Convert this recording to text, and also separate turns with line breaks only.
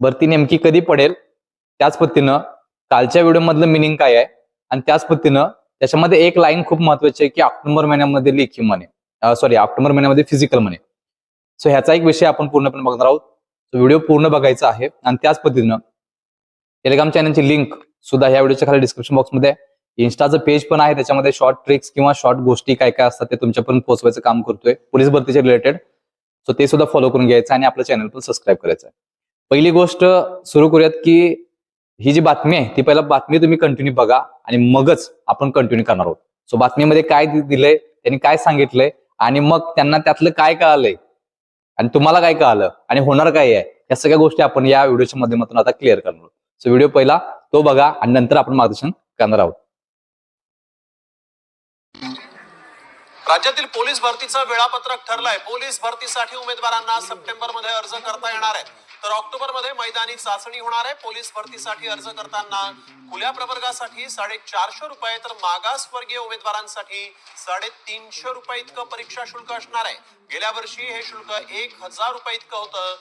भरती नेमकी कधी पडेल, त्याच पद्धतीनं कालच्या व्हिडिओ मधलं मिनिंग काय आहे, आणि त्याच पद्धतीनं त्याच्यामध्ये एक लाईन खूप महत्वाची आहे की ऑक्टोबर महिन्यामध्ये लेखी म्हणे, ऑक्टोबर महिन्यामध्ये फिजिकल म्हणे. सो ह्याचा एक विषय आपण पूर्णपणे बघणार आहोत. व्हिडिओ पूर्ण बघायचा आहे. आणि त्याच पद्धतीनं टेलिग्राम चॅनलची लिंक सुद्धा ह्या व्हिडिओच्या खाली डिस्क्रिप्शन बॉक्समध्ये आहे. इन्स्टाचं पेज पण आहे, त्याच्यामध्ये शॉर्ट ट्रिक्स किंवा शॉर्ट गोष्टी काय काय असतात ते तुमच्यापर्यंत पोहोचवायचं काम करतोय, पोलीस भरतीचे रिलेटेड. सो ते सुद्धा फॉलो करून घ्यायचं आणि आपलं चॅनल पण सबस्क्राईब करायचं आहे. पहिली गोष्ट सुरू करूयात की ही जी बातमी आहे ती पहिला बातमी तुम्ही कंटिन्यू बघा आणि मगच आपण कंटिन्यू करणार आहोत. सो बातमीमध्ये काय दिलंय, त्यांनी काय सांगितलंय, आणि मग त्यांना त्यातलं काय कळालंय आणि तुम्हाला काय कळालं आणि होणार काय आहे, या सगळ्या गोष्टी आपण या व्हिडिओच्या माध्यमातून आता क्लिअर करणार आहोत. सो व्हिडिओ पहिला तो बघा आणि नंतर आपण मार्गदर्शन करणार आहोत.
राज्यातील पोलीस भरतीचं वेळापत्रक ठरलंय. पोलीस भरतीसाठी उमेदवारांना सप्टेंबरमध्ये अर्ज करता येणार आहे, तर ऑक्टोबरमध्ये मैदानी चाचणी होणार आहे. पोलीस भरतीसाठी अर्ज करताना खुल्या प्रवर्गासाठी 450 रुपये, तर मागासवर्गीय उमेदवारांसाठी 350 रुपये इतकं परीक्षा शुल्क असणार आहे. गेल्या वर्षी हे शुल्क 1000 रुपये इतकं होतं.